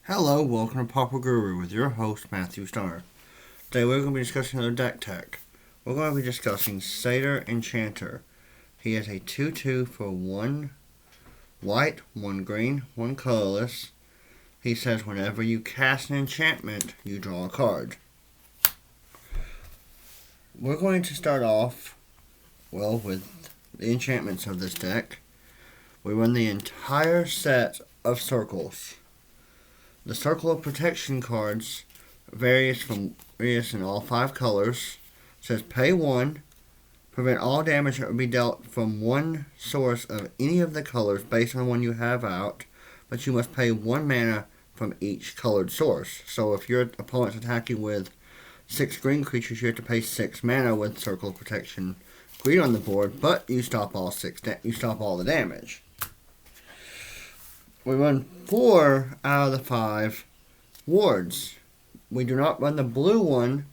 Hello, welcome to Papa Guru with your host Matthew Starr. Today we're going to be discussing another deck tech. We're going to be discussing Satyr Enchanter. He is a 2/2 for 1 white, 1 green, 1 colorless. He says whenever you cast an enchantment, you draw a card. We're going to start off, with the enchantments of this deck. We run the entire set of circles. The Circle of Protection cards various in all 5 colors. It says pay 1, prevent all damage that would be dealt from one source of any of the colors based on one you have out, but you must pay 1 mana from each colored source. So if your opponent's attacking with 6 green creatures, you have to pay 6 mana with Circle of Protection green on the board, but you stop all the damage. We run 4 out of the 5 wards. We do not run the blue one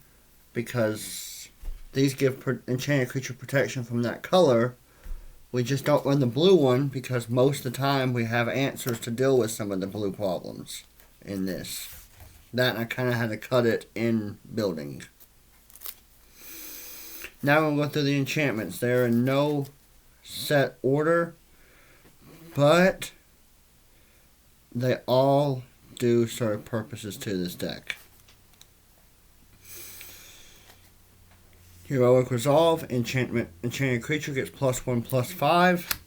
because these give enchanted creature protection from that color. We just don't run the blue one because most of the time we have answers to deal with some of the blue problems in this. That I kind of had to cut it in building. Now we're going to go through the enchantments. They're in no set order, but they all do serve purposes to this deck. Heroic Resolve, enchanted creature gets +1/+5.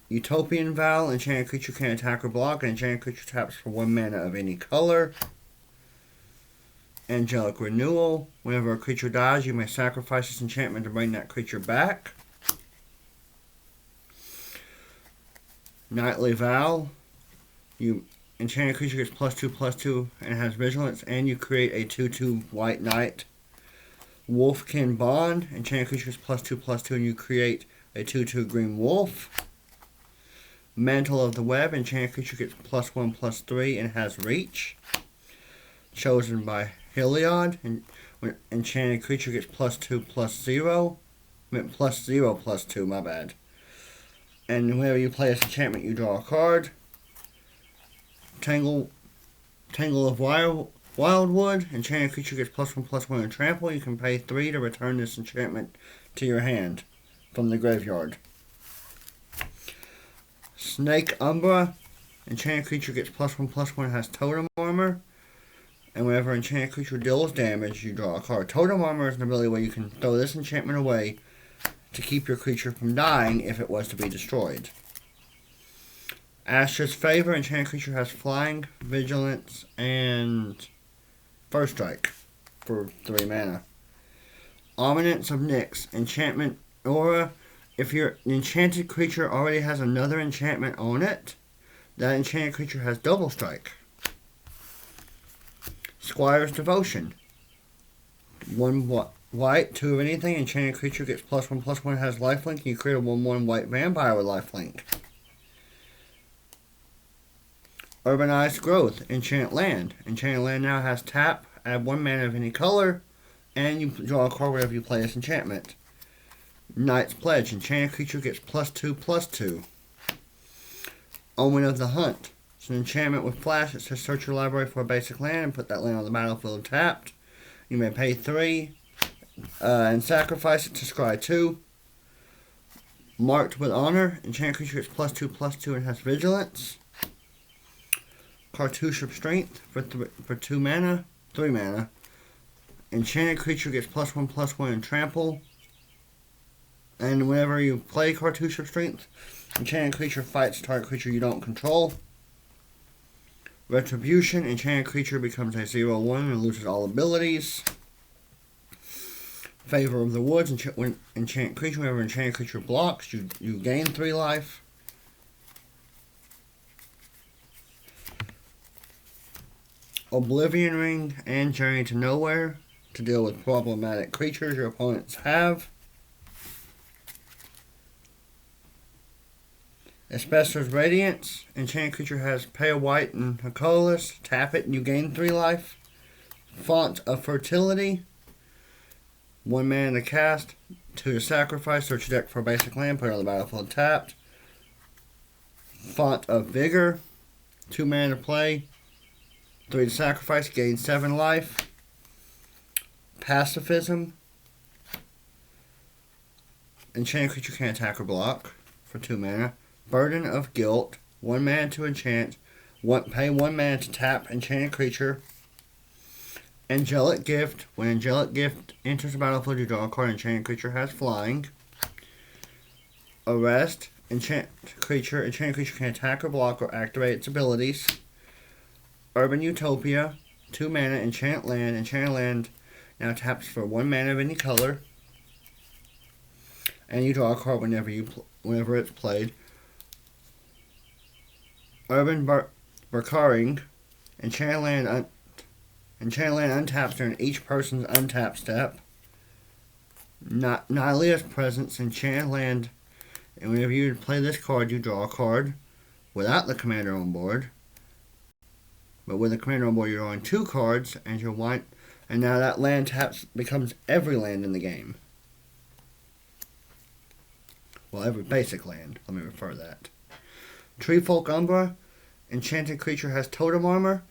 Utopian Vow, enchanted creature can attack or block, and enchanted creature taps for 1 mana of any color. Angelic Renewal, whenever a creature dies, you may sacrifice this enchantment to bring that creature back. Nightly Vow, enchanted creature gets +2/+2 and has vigilance, and you create a 2/2 white knight. Wolfkin Bond, enchanted creature gets +2/+2 and you create a 2/2 green wolf. Mantle of the Web, enchanted creature gets +1/+3 and has reach. Chosen by Heliod, and when enchanted creature gets +2/+0, +0/+2, my bad. And whenever you play this enchantment, you draw a card. Tangle of Wildwood, enchanted creature gets +1/+1 and trample. You can pay 3 to return this enchantment to your hand from the graveyard. Snake Umbra, enchanted creature gets +1/+1 and has totem armor. And whenever enchanted creature deals damage, you draw a card. Totem armor is an ability where you can throw this enchantment away to keep your creature from dying if it was to be destroyed. Astra's Favor, enchanted creature has flying, vigilance, and first strike for 3 mana. Ominence of Nyx, enchantment aura. If your enchanted creature already has another enchantment on it, that enchanted creature has double strike. Squire's Devotion, 1 white, 2 of anything, enchanted creature gets +1/+1, has lifelink, you create a 1/1 white vampire with lifelink. Urbanized Growth, Enchanted Land. Enchanted Land now has tap, add 1 mana of any color, and you draw a card whenever you play this enchantment. Knight's Pledge, enchanted creature gets +2/+2. Omen of the Hunt. It's an enchantment with flash. It says search your library for a basic land and put that land on the battlefield tapped. You may pay 3 and sacrifice it to scry 2. Marked with Honor, enchanted creature gets +2/+2 and has vigilance. Cartouche of Strength for 3 mana. Enchanted creature gets +1/+1 and trample. And whenever you play Cartouche of Strength, enchanted creature fights target creature you don't control. Retribution, enchanted creature becomes a 0/1 and loses all abilities. Favor of the Woods, enchanted creature, whenever enchanted creature blocks, you gain 3 life. Oblivion Ring and Journey to Nowhere to deal with problematic creatures your opponents have. Asbestos Radiance, enchanted creature has pay a white and a colorless, tap it and you gain 3 life. Font of Fertility, 1 mana to cast, 2 to sacrifice, search your deck for a basic land, put it on the battlefield tapped. Font of Vigor, 2 mana to play, 3 to sacrifice, gain 7 life. Pacifism. Enchanted creature can't attack or block for 2 mana. Burden of Guilt. 1 mana to enchant. Pay 1 mana to tap enchanted creature. Angelic Gift. When Angelic Gift enters the battlefield, you draw a card. Enchanted creature has flying. Arrest. Enchanted creature can attack or block or activate its abilities. Urban Utopia. 2 mana, enchant land. Enchanted land now taps for 1 mana of any color. And you draw a card whenever it's played. Urban Recurring. Enchanted land untaps during each person's untap step. Nihilist Presence. Enchanted land. And whenever you play this card, you draw a card without the commander on board. But with the commander on board, you're drawing 2 cards, and now that land taps becomes every land in the game. Well, every basic land. Let me refer that. Treefolk Umbra. Enchanted creature has totem armor.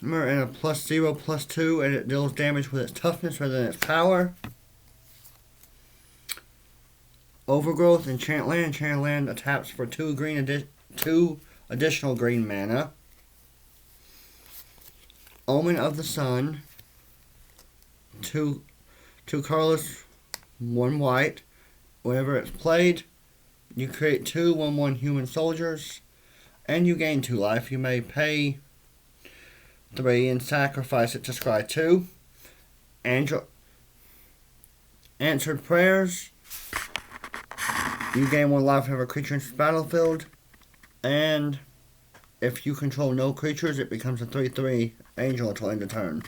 And a +0/+2, and it deals damage with its toughness rather than its power. Overgrowth. Enchant land taps for 2 additional green mana. Omen of the Sun. 2 colorless, 1 white. Whenever it's played, you create 2 1/1 human soldiers, and you gain 2 life. You may pay 3 and sacrifice it to scry 2. Answered Prayers. You gain 1 life of a creature into the battlefield, and if you control no creatures, it becomes a 3/3 angel until end of turn.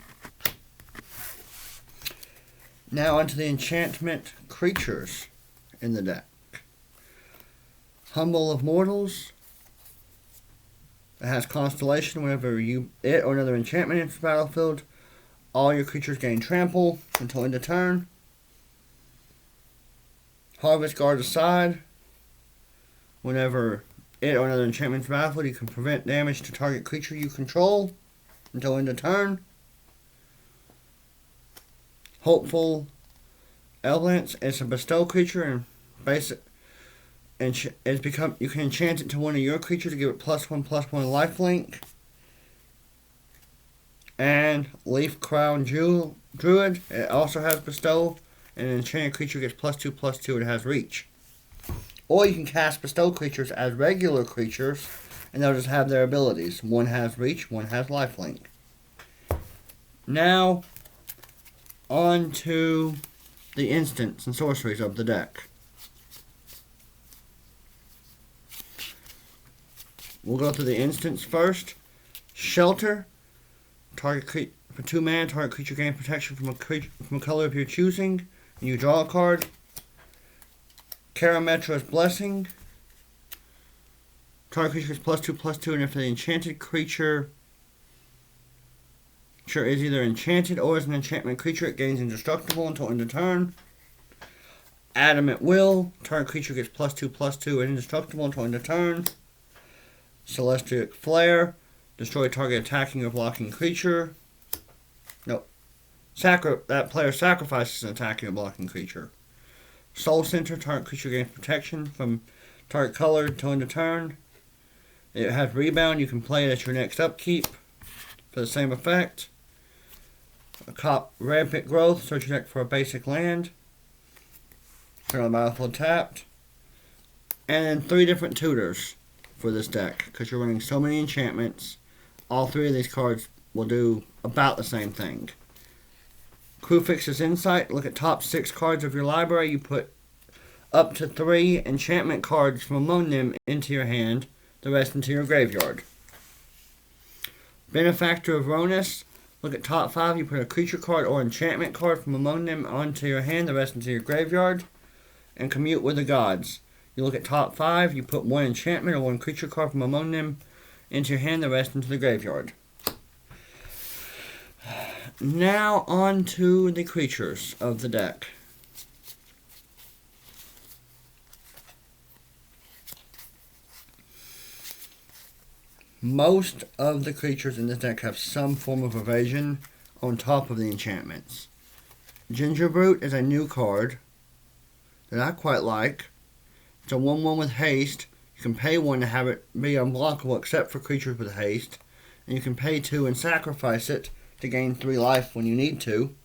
Now onto the enchantment creatures in the deck. Humble of Mortals. It has Constellation. Whenever it or another enchantment enters the battlefield, all your creatures gain trample until end of turn. Harvest Guard Aside. Whenever it or another enchantment enters the battlefield, you can prevent damage to target creature you control until end of turn. Hopeful Elegance. It's a bestow creature and you can enchant it to one of your creatures to give it +1/+1 lifelink. And Leaf Crown Druid. It also has bestow, and an enchanted creature gets +2/+2. It has reach. Or you can cast bestow creatures as regular creatures, and they'll just have their abilities. One has reach, one has lifelink. Now, on to the instants and sorceries of the deck. We'll go through the instants first. Shelter. For 2 mana, target creature gains protection from a color of your choosing, and you draw a card. Karametra's Blessing. Target creature gets +2/+2, and if the enchanted creature is either enchanted or is an enchantment creature, it gains indestructible until end of turn. Adamant Will. Target creature gets +2/+2 and indestructible until end of turn. Celestial Flare. Destroy target attacking or blocking creature. No. That player sacrifices an attacking or blocking creature. Soul Center. Target creature gains protection from target color until end of turn. It has Rebound. You can play it at your next upkeep for the same effect. Rampant Growth. Search your deck for a basic land. Turn on the battlefield tapped. And then 3 different tutors for this deck, because you're running so many enchantments. All 3 of these cards will do about the same thing. Crewfix's Insight. Look at top 6 cards of your library. You put up to 3 enchantment cards from among them into your hand, the rest into your graveyard. Benefactor of Ronus. Look at top 5. You put a creature card or enchantment card from among them onto your hand, the rest into your graveyard. And Commute with the Gods. You look at top 5. You put 1 enchantment or 1 creature card from among them into your hand, the rest into the graveyard. Now on to the creatures of the deck. Most of the creatures in this deck have some form of evasion on top of the enchantments. Ginger Brute is a new card that I quite like. It's a 1/1 with haste. You can pay 1 to have it be unblockable except for creatures with haste. And you can pay 2 and sacrifice it to gain 3 life when you need to.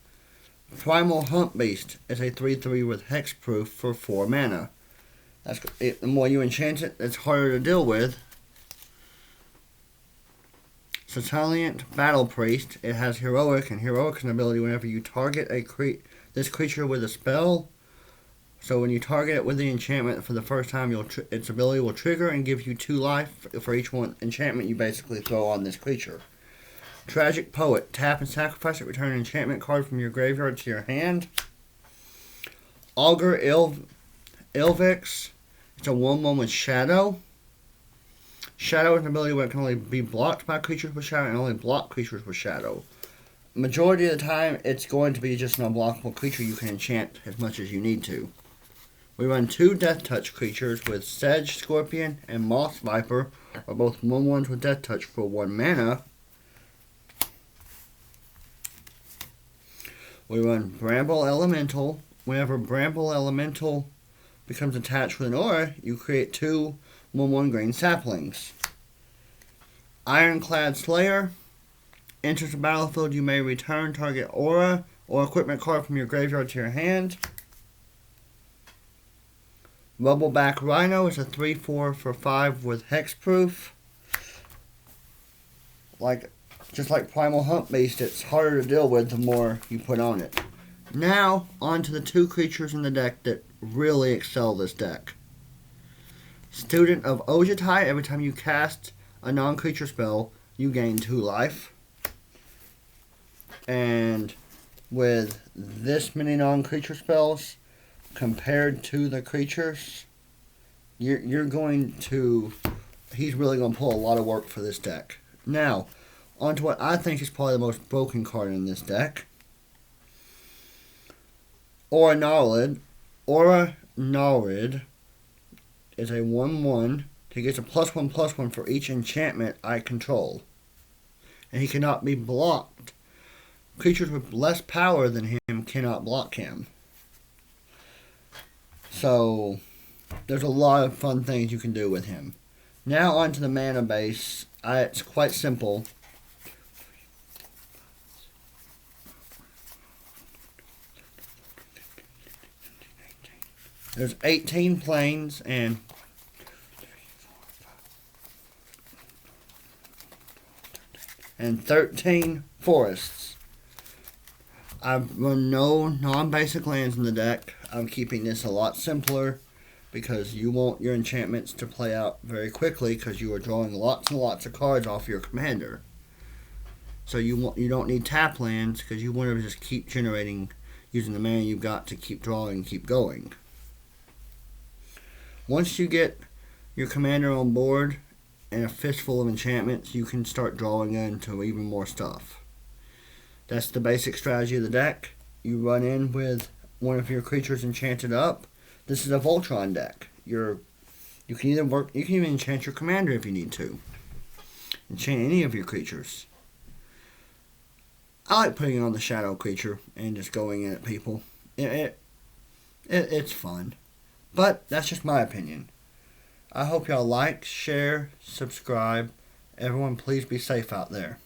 Primal Hunt Beast is a 3/3 with hexproof for 4 mana. The more you enchant it, it's harder to deal with. Satyr Battle Priest. It has Heroic, and Heroic is an ability whenever you target this creature with a spell. So when you target it with the enchantment for the first time, its ability will trigger and give you 2 life for each one enchantment you basically throw on this creature. Tragic Poet. Tap and sacrifice it. Return an enchantment card from your graveyard to your hand. Augur Ilvix. It's a 1/1 with Shadow. Shadow is an ability where it can only be blocked by creatures with Shadow and only block creatures with Shadow. Majority of the time, it's going to be just an unblockable creature you can enchant as much as you need to. We run 2 Death Touch creatures with Sedge Scorpion and Moss Viper, are both 1/1s with Death Touch for 1 mana. We run Bramble Elemental. Whenever Bramble Elemental becomes attached with an aura, you create 2 1/1 green saplings. Ironclad Slayer. Enters the battlefield, you may return target aura or equipment card from your graveyard to your hand. Rubbleback Rhino is a 3/4 for 5 with hexproof. Just like Primal Hunt Beast, it's harder to deal with the more you put on it. Now, on to the 2 creatures in the deck that really excel this deck. Student of Ojutai. Every time you cast a non-creature spell, you gain 2 life. And with this many non-creature spells, compared to the creatures, he's really going to pull a lot of work for this deck. Now, on to what I think is probably the most broken card in this deck. Aura Nalrid is a 1/1. He gets a +1/+1 for each enchantment I control. And he cannot be blocked. Creatures with less power than him cannot block him. So, there's a lot of fun things you can do with him. Now on to the mana base. It's quite simple. There's 18 plains and 13 forests. I've run no non-basic lands in the deck. I'm keeping this a lot simpler because you want your enchantments to play out very quickly because you are drawing lots and lots of cards off your commander. So you don't need tap lands because you want to just keep generating using the mana you've got to keep drawing and keep going. Once you get your commander on board and a fistful of enchantments, you can start drawing into even more stuff. That's the basic strategy of the deck. You run in with one of your creatures enchanted up. This is a Voltron deck. You can even enchant your commander if you need to. Enchant any of your creatures. I like putting on the shadow creature and just going in at people. It's fun. But that's just my opinion. I hope y'all like, share, subscribe. Everyone please be safe out there.